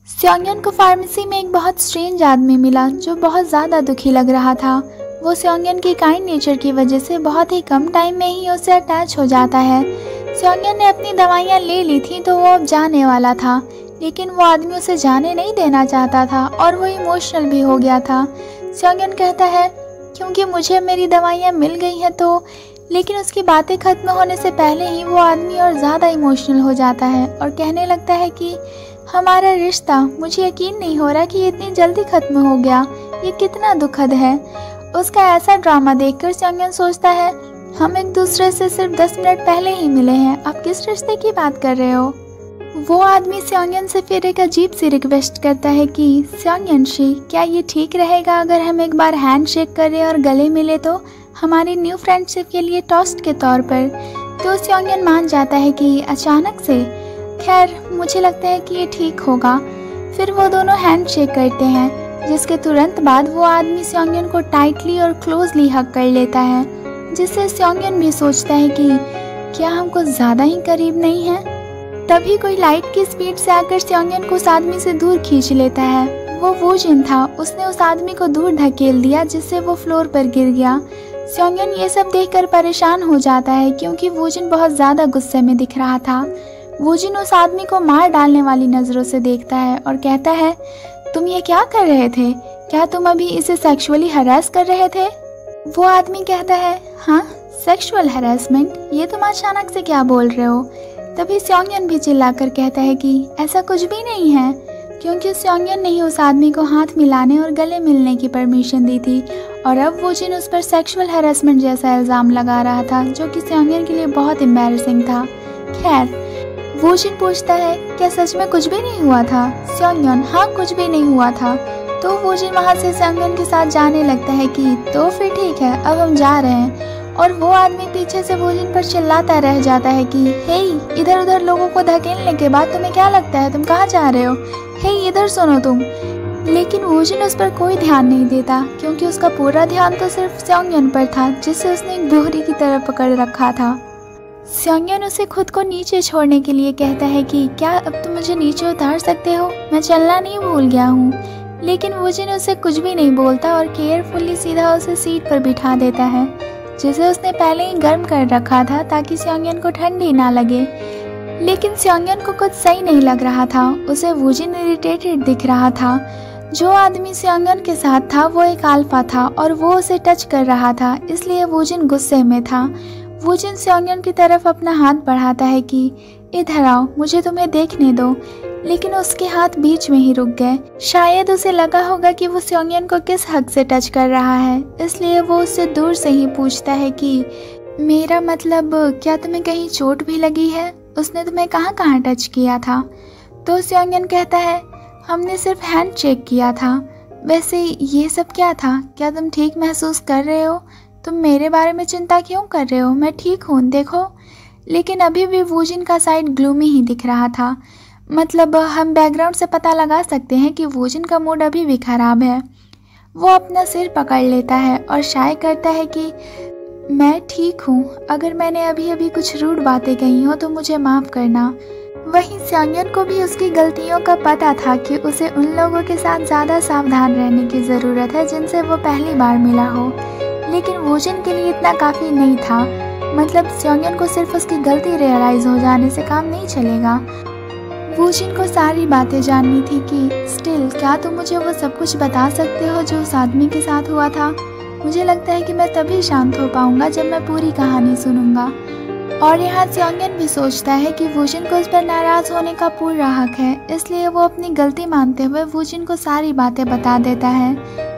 स्योंगयन को फार्मेसी में एक बहुत स्ट्रेंज आदमी मिला जो बहुत ज़्यादा दुखी लग रहा था। वो स्योंगयन की काइंड नेचर की वजह से बहुत ही कम टाइम में ही उससे अटैच हो जाता है। स्योंगयन ने अपनी दवाइयाँ ले ली थी तो वो अब जाने वाला था, लेकिन वो आदमी उसे जाने नहीं देना चाहता था और वो इमोशनल भी हो गया था। स्योंगयन कहता है क्योंकि मुझे मेरी दवाइयाँ मिल गई हैं तो, लेकिन उसकी बातें ख़त्म होने से पहले ही वो आदमी और ज़्यादा इमोशनल हो जाता है और कहने लगता है कि हमारा रिश्ता, मुझे यकीन नहीं हो रहा कि ये इतनी जल्दी ख़त्म हो गया, ये कितना दुखद है। उसका ऐसा ड्रामा देखकर स्योंगयन सोचता है हम एक दूसरे से सिर्फ 10 मिनट पहले ही मिले हैं, आप किस रिश्ते की बात कर रहे हो। वो आदमी स्योंगयन से फिर एक अजीब सी रिक्वेस्ट करता है कि स्योंगयन शी, क्या ये ठीक रहेगा अगर हम एक बार हैंड शेक करें और गले मिले तो, हमारी न्यू फ्रेंडशिप के लिए टोस्ट के तौर पर। तो स्योंगयन मान जाता है कि अचानक से, खैर मुझे लगता है कि ये ठीक होगा। फिर वो दोनों हैंड शेक करते हैं, जिसके तुरंत बाद वो आदमी स्योंगयन को टाइटली और क्लोजली हग कर लेता है, जिससे स्योंगयन भी सोचता है कि क्या हम कुछ ज़्यादा ही करीब नहीं हैं। तभी कोई लाइट की स्पीड से आकर स्योंगयन को उस आदमी से दूर खींच लेता है। वो वूजिन था, उसने उस आदमी को दूर ढकेल दिया जिससे वो फ्लोर पर गिर गया। स्योंगयन ये सब देखकर परेशान हो जाता है क्योंकि वूजिन बहुत ज़्यादा गुस्से में दिख रहा था। वूजिन उस आदमी को मार डालने वाली नज़रों से देखता है और कहता है तुम ये क्या कर रहे थे, क्या तुम अभी इसे सेक्सुअली हरास कर रहे थे। वो आदमी कहता है हाँ, सेक्सुअल हरासमेंट, ये तुम अचानक से क्या बोल रहे हो। तभी स्योंगयन भी चिल्लाकर कहता है कि ऐसा कुछ भी नहीं है, क्योंकि स्योंगयन ने ही उस आदमी को हाथ मिलाने और गले मिलने की परमिशन दी थी और अब वूजिन उस पर सेक्सुअल हरासमेंट जैसा इल्ज़ाम लगा रहा था, जो कि स्योंगयन के लिए बहुत एम्बैरेसिंग था। खैर, वूजिन पूछता है क्या सच में कुछ भी नहीं हुआ था। स्योंगयन हाँ, कुछ भी नहीं हुआ था। तो वूजिन वहाँ से स्योंगयन के साथ जाने लगता है कि तो फिर ठीक है, अब हम जा रहे हैं। और वो आदमी पीछे से वूजिन पर चिल्लाता रह जाता है कि हे, इधर उधर लोगों को धकेलने के बाद तुम्हें क्या लगता है तुम कहाँ जा रहे हो, हे इधर सुनो तुम। लेकिन वूजिन उस पर कोई ध्यान नहीं देता क्योंकि उसका पूरा ध्यान तो सिर्फ स्योंगयन पर था, जिसे उसने एक बोहरी की तरह पकड़ रखा था। स्योंगयन उसे खुद को नीचे छोड़ने के लिए कहता है कि क्या अब तुम मुझे नीचे उतार सकते हो, मैं चलना नहीं भूल गया हूँ। लेकिन वूजिन उसे कुछ भी नहीं बोलता और केयरफुली सीधा उसे सीट पर बिठा देता है, जिसे उसने पहले ही गर्म कर रखा था ताकि स्योंगयन को ठंडी ना लगे। लेकिन स्योंगयन को कुछ सही नहीं लग रहा था, उसे वूजिन इरिटेटेड दिख रहा था। जो आदमी स्योंगयन के साथ था वो एक अल्फा था और वो उसे टच कर रहा था, इसलिए वूजिन गुस्से में था। वूजिन स्योंगयन की तरफ अपना हाथ बढ़ाता है कि इधर आओ, मुझे तुम्हें देखने दो, लेकिन उसके हाथ बीच में ही रुक गए। शायद उसे लगा होगा कि वो स्योंगयन को किस हद से टच कर रहा है, इसलिए वो उससे दूर से ही पूछता है कि मेरा मतलब, क्या तुम्हें कहीं चोट भी लगी है, उसने तुम्हें कहाँ कहाँ टच किया था। तो स्योंगयन कहता है हमने सिर्फ हैंड चेक किया था, वैसे ये सब क्या था, क्या तुम ठीक महसूस कर रहे हो, तुम मेरे बारे में चिंता क्यों कर रहे हो, मैं ठीक हूँ देखो। लेकिन अभी भी वूजिन का साइड ग्लूमी ही दिख रहा था। मतलब हम बैकग्राउंड से पता लगा सकते हैं कि वूजिन का मूड अभी भी खराब है। वो अपना सिर पकड़ लेता है और शाय करता है कि मैं ठीक हूँ, अगर मैंने अभी अभी कुछ रूड बातें कही हो तो मुझे माफ़ करना। वहीं स्योंगयन को भी उसकी गलतियों का पता था कि उसे उन लोगों के साथ ज़्यादा सावधान रहने की ज़रूरत है जिनसे वो पहली बार मिला हो, लेकिन वूजिन के लिए इतना काफ़ी नहीं था। मतलब स्योंगयन को सिर्फ उसकी गलती रियलाइज़ हो जाने से काम नहीं चलेगा। वूजिन को सारी बातें जाननी थी कि स्टिल क्या तुम मुझे वो सब कुछ बता सकते हो जो उस आदमी के साथ हुआ था। मुझे लगता है कि मैं तभी शांत हो पाऊंगा जब मैं पूरी कहानी सुनूंगा। और यहाँ स्योंगयन भी सोचता है कि वूजिन को उस पर नाराज़ होने का पूरा हक है, इसलिए वो अपनी गलती मानते हुए वूजिन को सारी बातें बता देता है,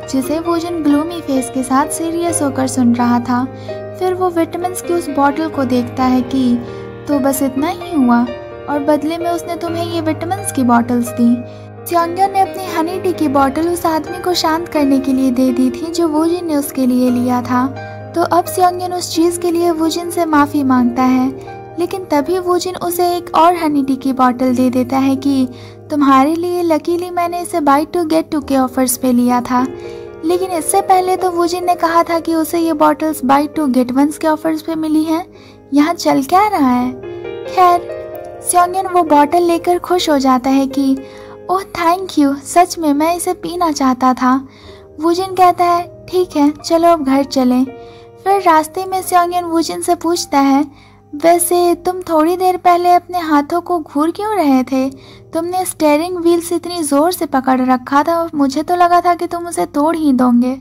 जिसे वूजिन ग्लूमी फेस के साथ सीरियस होकर सुन रहा था। फिर वो विटामिन्स की उस बॉटल को देखता है कि तो बस इतना ही हुआ और बदले में उसने तुम्हें ये विटामिन्स की बॉटल्स दी। स्योंगयन ने अपनी हनी टी की बॉटल उस आदमी को शांत करने के लिए दे दी थी जो वूजिन ने उसके लिए लिया था। तो अब स्योंगयन उस चीज़ के लिए वूजिन से माफ़ी मांगता है, लेकिन तभी वूजिन उसे एक और हनी टी की बॉटल दे देता है कि तुम्हारे लिए लकीली मैंने इसे बाय टू गेट टू के ऑफर्स पे लिया था। लेकिन इससे पहले तो वूजिन ने कहा था कि उसे ये bottles buy two get ones के ऑफर्स पे मिली हैं। यहाँ चल क्या रहा है। खैर, स्योंगयन वो बॉटल लेकर खुश हो जाता है कि ओह थैंक यू, सच में मैं इसे पीना चाहता था। वूजिन कहता है ठीक है चलो अब घर चलें। फिर रास्ते में स्योंगयन वूजिन से पूछता है वैसे तुम थोड़ी देर पहले अपने हाथों को घूर क्यों रहे थे? तुमने स्टीयरिंग व्हील से इतनी ज़ोर से पकड़ रखा था, मुझे तो लगा था कि तुम उसे तोड़ ही दोगे।